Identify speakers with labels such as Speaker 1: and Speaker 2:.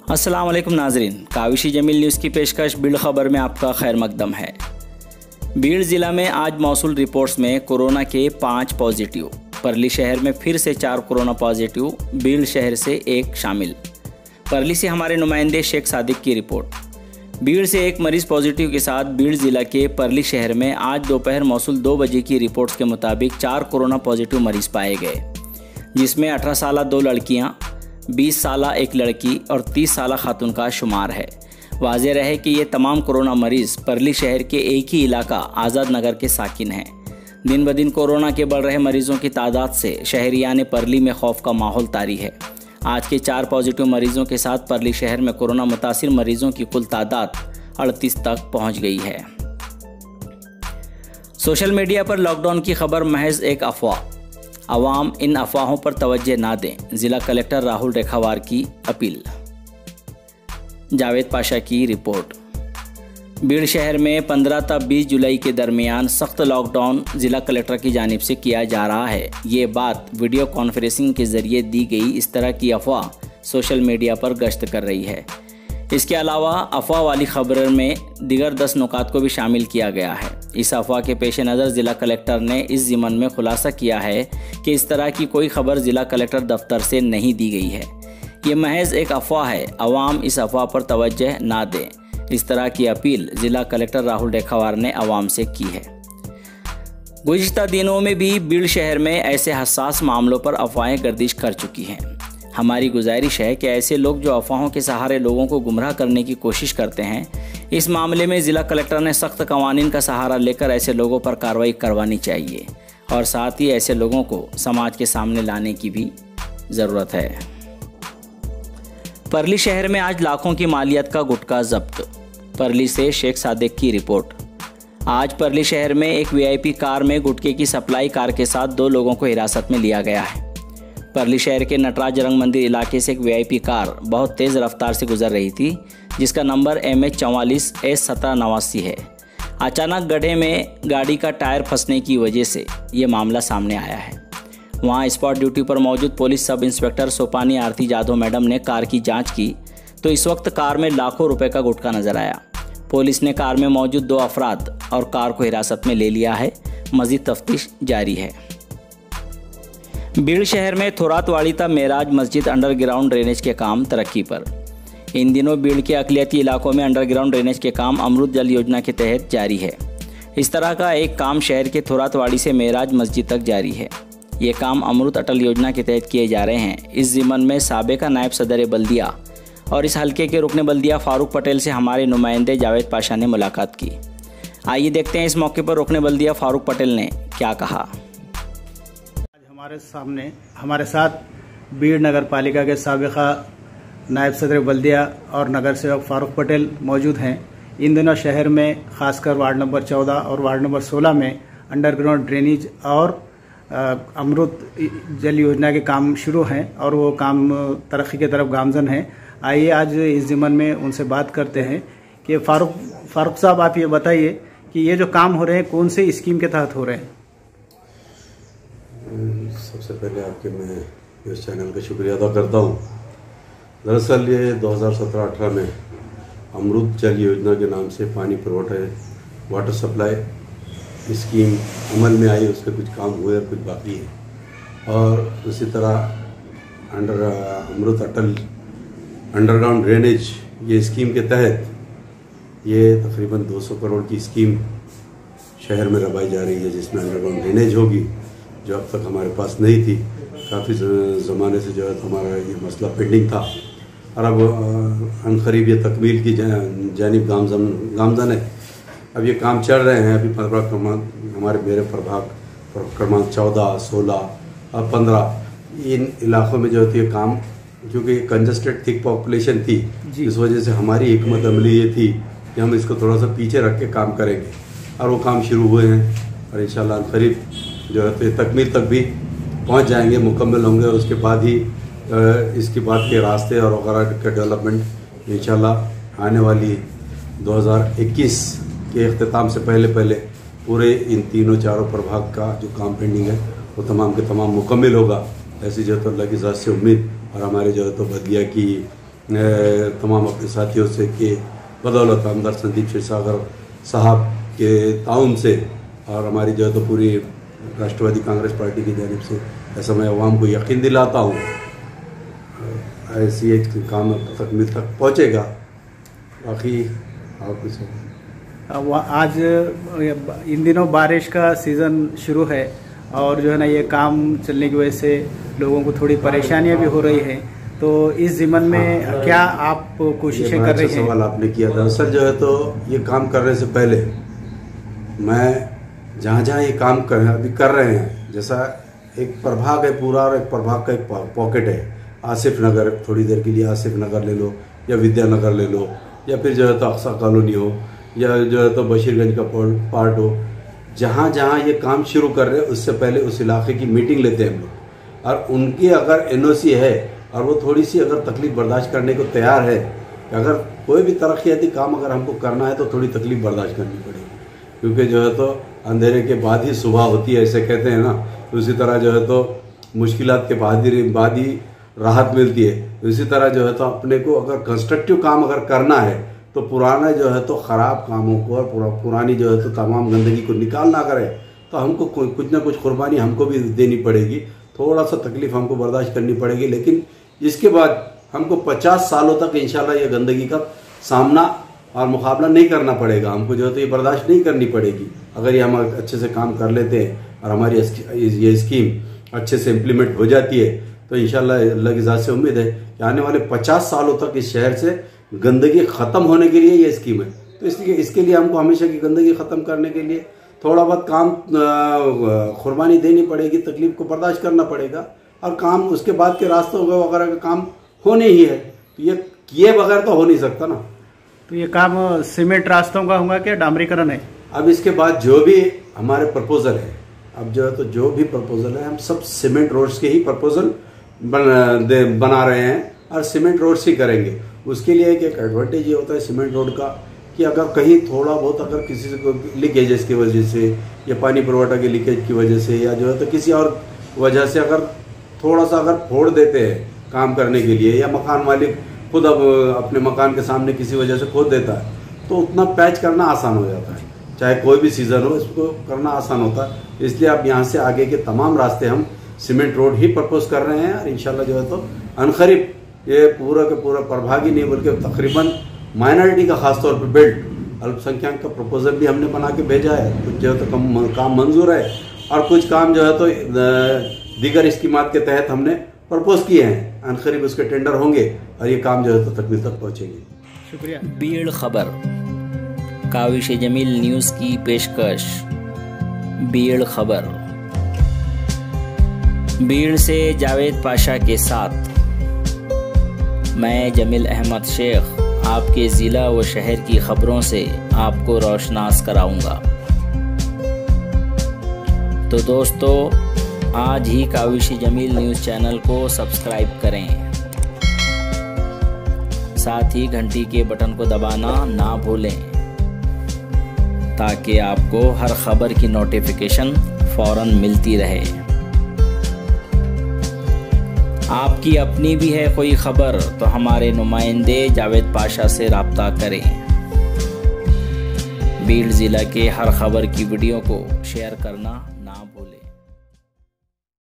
Speaker 1: अस्सलाम वालेकुम नाजरीन, काविशी जमील न्यूज़ की पेशकश बीड़ खबर में आपका खैर मकदम है। बीड़ ज़िला में आज मौसूल रिपोर्ट्स में कोरोना के 5 पॉजिटिव, परली शहर में फिर से 4 कोरोना पॉजिटिव, बीड़ शहर से 1 शामिल। परली से हमारे नुमाइंदे शेख सादिक की रिपोर्ट। बीड़ से 1 मरीज़ पॉजिटिव के साथ बीड़ ज़िला के परली शहर में आज दोपहर मौसूल 2 बजे की रिपोर्ट्स के मुताबिक 4 कोरोना पॉजिटिव मरीज़ पाए गए, जिसमें 18 साल 2 लड़कियाँ, 20 साल 1 लड़की और 30 साल खातून का शुमार है। वाज़ेह रहे कि ये तमाम कोरोना मरीज़ परली शहर के एक ही इलाका आज़ाद नगर के साकिन हैं। दिन ब दिन कोरोना के बढ़ रहे मरीज़ों की तादाद से शहरियान परली में खौफ का माहौल तारी है। आज के 4 पॉजिटिव मरीज़ों के साथ परली शहर में कोरोना मुतासिर मरीज़ों की कुल तादाद 38 तक पहुँच गई है। सोशल मीडिया पर लॉकडाउन की खबर महज एक अफवाह, अवाम इन अफवाहों पर तवज्जो ना दें, जिला कलेक्टर राहुल रेखावार की अपील। जावेद पाशा की रिपोर्ट। बीड़ शहर में 15 ता 20 जुलाई के दरमियान सख्त लॉकडाउन जिला कलेक्टर की जानिब से किया जा रहा है। ये बात वीडियो कॉन्फ्रेंसिंग के ज़रिए दी गई इस तरह की अफवाह सोशल मीडिया पर गश्त कर रही है। इसके अलावा अफवाह वाली खबर में दीगर 10 नुकात को भी शामिल किया गया है। इस अफवाह के पेश नज़र ज़िला कलेक्टर ने इस ज़िमन में खुलासा किया है कि इस तरह की कोई खबर ज़िला कलेक्टर दफ्तर से नहीं दी गई है। ये महज एक अफवाह है, अवाम इस अफवाह पर तवज्जो ना दें। इस तरह की अपील ज़िला कलेक्टर राहुल रेखावार ने अवाम से की है। गुज़िश्ता दिनों में भी बीड़ शहर में ऐसे हसास मामलों पर अफवाहें गर्दिश कर चुकी हैं। हमारी गुजारिश है कि ऐसे लोग जो अफवाहों के सहारे लोगों को गुमराह करने की कोशिश करते हैं, इस मामले में ज़िला कलेक्टर ने सख्त कवानीन का सहारा लेकर ऐसे लोगों पर कार्रवाई करवानी चाहिए और साथ ही ऐसे लोगों को समाज के सामने लाने की भी ज़रूरत है। परली शहर में आज लाखों की मालियत का गुटखा जब्त। परली से शेख सादिक की रिपोर्ट। आज परली शहर में एक वीआईपी कार में गुटखे की सप्लाई कार के साथ 2 लोगों को हिरासत में लिया गया है। परली शहर के नटराज रंग मंदिर इलाके से एक वीआईपी कार बहुत तेज़ रफ्तार से गुजर रही थी, जिसका नंबर MH44S1789 है। अचानक गड्ढे में गाड़ी का टायर फंसने की वजह से ये मामला सामने आया है। वहां स्पॉट ड्यूटी पर मौजूद पुलिस सब इंस्पेक्टर सोपानी आरती जाधव मैडम ने कार की जांच की तो इस वक्त कार में लाखों रुपए का गुटखा नजर आया। पुलिस ने कार में मौजूद 2 अफराद और कार को हिरासत में ले लिया है। मज़ीद तफ्तीश जारी है। बीड़ शहर में थोरातवाड़ी ता मेराज मस्जिद अंडरग्राउंड ड्रेनेज के काम तरक्की पर। इन दिनों बीड़ के अक़लियती इलाकों में अंडरग्राउंड ड्रेनेज के काम अमृत जल योजना के तहत जारी है। इस तरह का एक काम शहर के थोरातवाड़ी से मेराज मस्जिद तक जारी है। ये काम अमृत अटल योजना के तहत किए जा रहे हैं। इस ज़िमन में साबिक़ा नायब सदर बल्दिया और इस हल्के के रुकन बल्दिया फ़ारूक पटेल से हमारे नुमाइंदे जावेद पाशा ने मुलाकात की। आइए देखते हैं इस मौके पर रुकन बल्दिया फ़ारूक पटेल ने क्या कहा।
Speaker 2: हमारे साथ बीड़ नगर पालिका के साबिक़ा नायब सदर बल्दिया और नगर सेवक फ़ारूक पटेल मौजूद हैं। इन दिनों शहर में ख़ासकर वार्ड नंबर 14 और वार्ड नंबर 16 में अंडरग्राउंड ड्रेनेज और अमृत जल योजना के काम शुरू हैं और वो काम तरक्की की तरफ गामजन हैं। आइए आज इस ज़िमन में उनसे बात करते हैं कि फ़ारूक साहब, आप ये बताइए कि ये जो काम हो रहे हैं कौन से स्कीम के तहत हो रहे हैं?
Speaker 3: सबसे पहले आपके मैं इस चैनल का शुक्रिया अदा करता हूँ। दरअसल ये 2017-18 में अमृत जल योजना के नाम से पानी पुरवठा वाटर सप्लाई स्कीम अमल में आई। उसके कुछ काम हुए और कुछ बाकी है। और उसी तरह अमृत अटल अंडरग्राउंड ड्रेनेज ये स्कीम के तहत ये तकरीबन 200 करोड़ की स्कीम शहर में लगाई जा रही है, जिसमें अंडरग्राउंड ड्रेनेज होगी, जो अब तक हमारे पास नहीं थी। काफ़ी ज़माने से जो है हमारा ये मसला पेंडिंग था और अब अनकरीब ये तकमील की जानिब गामजन है। अब ये काम चल रहे हैं। अभी प्रभाग क्रमांक मेरे प्रभाग क्रमांक 14, 16 और 15 इन इलाकों में जो है काम, क्योंकि कंजस्टेड थिक पॉपुलेशन थी, इस वजह से हमारी हिकमत अमली ये थी कि हम इसको थोड़ा सा पीछे रख के काम करेंगे और वो काम शुरू हुए हैं और इंशाल्लाह करीब जो है तकमील तक भी पहुंच जाएंगे, मुकम्मल होंगे और उसके बाद ही इसके बाद के रास्ते और वगैरह का डेवलपमेंट इंशाल्लाह आने वाली 2021 के अख्तिताम से पहले पूरे इन तीनों चारों प्रभाग का जो काम पेंडिंग है वो तमाम के तमाम मुकम्मल होगा। ऐसी जो तो अल्लाह की ज़ात से उम्मीद और हमारे जो है तो बल्दिया की तमाम अपने साथियों से कि बदौलत आमदार संदीप क्षीरसागर साहब के ताउन से और हमारी जो है तो पूरी राष्ट्रवादी कांग्रेस पार्टी की जानिब से ऐसा मैं अवाम को यकीन दिलाता हूँ ऐसी एक काम तकमील तक पहुँचेगा। बाकी आप कुछ
Speaker 2: आज इन दिनों बारिश का सीज़न शुरू है और जो है ना ये काम चलने की वजह से लोगों को थोड़ी परेशानियां भी हो रही हैं, तो इस ज़िमन में क्या आप कोशिशें कर रहे हैं?
Speaker 3: सवाल आपने किया। दरअसल जो है तो ये काम करने से पहले मैं जहाँ जहाँ ये काम अभी कर रहे हैं, जैसा एक प्रभाग है पूरा और एक प्रभाग का एक पॉकेट है, आसिफ नगर, थोड़ी देर के लिए आसिफ नगर ले लो या विद्यानगर ले लो या फिर जो है तो अक्सा कॉलोनी हो या जो है तो बशीरगंज का पार्ट हो, जहाँ जहाँ ये काम शुरू कर रहे हैं उससे पहले उस इलाके की मीटिंग लेते हैं हम लोग और उनकी अगर एनओसी है और वो थोड़ी सी अगर तकलीफ बर्दाश्त करने को तैयार है, अगर कोई भी तरक्याती काम अगर हमको करना है तो थोड़ी तकलीफ बर्दाश्त करनी पड़ेगी, क्योंकि जो है तो अंधेरे के बाद ही सुबह होती है ऐसे कहते हैं ना, उसी तरह जो है तो मुश्किलात के बाद ही राहत मिलती है। इसी तरह जो है तो अपने को अगर कंस्ट्रक्टिव काम अगर करना है तो पुराना जो है तो ख़राब कामों को और पुरानी जो है तो तमाम गंदगी को निकालना करे तो हमको कुछ ना कुछ कुर्बानी हमको भी देनी पड़ेगी, थोड़ा सा तकलीफ हमको बर्दाश्त करनी पड़ेगी, लेकिन इसके बाद हमको 50 सालों तक इंशाल्लाह ये गंदगी का सामना और मुकाबला नहीं करना पड़ेगा। हमको जो है तो ये बर्दाश्त नहीं करनी पड़ेगी अगर ये हम अच्छे से काम कर लेते हैं और हमारी ये स्कीम अच्छे से इम्प्लीमेंट हो जाती है तो इंशाल्लाह अल्लाह की ज़ात से उम्मीद है कि आने वाले 50 सालों तक इस शहर से गंदगी ख़त्म होने के लिए ये स्कीम है। तो इसलिए इसके लिए हमको हमेशा की गंदगी ख़त्म करने के लिए थोड़ा बहुत काम कुर्बानी देनी पड़ेगी, तकलीफ को बर्दाश्त करना पड़ेगा और काम उसके बाद के रास्तों वगैरह का काम होने ही है। तो ये किए बगैर तो हो नहीं सकता ना।
Speaker 2: तो ये काम सीमेंट रास्तों का होगा क्या डामरीकरण है?
Speaker 3: अब इसके बाद जो भी हमारे प्रपोजल है, अब जो है तो जो भी प्रपोजल है हम सब सीमेंट रोड्स के ही प्रपोजल बना रहे हैं और सीमेंट रोड्स ही करेंगे। उसके लिए एक एडवांटेज ये होता है सीमेंट रोड का कि अगर कहीं थोड़ा बहुत अगर किसी को लीकेजेस की वजह से या पानी पुरवठा के लीकेज की वजह से या जो है तो किसी और वजह से अगर थोड़ा सा अगर फोड़ देते हैं काम करने के लिए या मकान मालिक खुद अब अपने मकान के सामने किसी वजह से खोद देता है तो उतना पैच करना आसान हो जाता है, चाहे कोई भी सीज़न हो इसको करना आसान होता है। इसलिए अब यहाँ से आगे के तमाम रास्ते हम सीमेंट रोड ही प्रपोज कर रहे हैं और इंशाल्लाह जो है तो अनकरीब ये पूरा के पूरा प्रभाग ही नहीं बल्कि तकरीबन माइनॉरिटी का खासतौर पर बेल्ट अल्पसंख्यक का प्रपोजल भी हमने बना के भेजा है। कुछ जो है तो काम मंजूर है और कुछ काम जो है तो दीगर स्कीमात के तहत हमने प्रपोज किए हैं, अनकरीब उसके टेंडर होंगे और ये काम जो है तो तकमील तक पहुँचेंगे।
Speaker 2: शुक्रिया।
Speaker 1: बीड़ खबर काविश जमील न्यूज़ की पेशकश। बीड़ खबर बीड़ से जावेद पाशा के साथ मैं जमील अहमद शेख आपके ज़िला व शहर की खबरों से आपको रोशनास कराऊंगा। तो दोस्तों आज ही काविश जमील न्यूज़ चैनल को सब्सक्राइब करें, साथ ही घंटी के बटन को दबाना ना भूलें ताकि आपको हर खबर की नोटिफिकेशन फ़ौरन मिलती रहे। आपकी अपनी भी है कोई खबर तो हमारे नुमाइंदे जावेद पाशा से राब्ता करें। बीड़ ज़िला के हर खबर की वीडियो को शेयर करना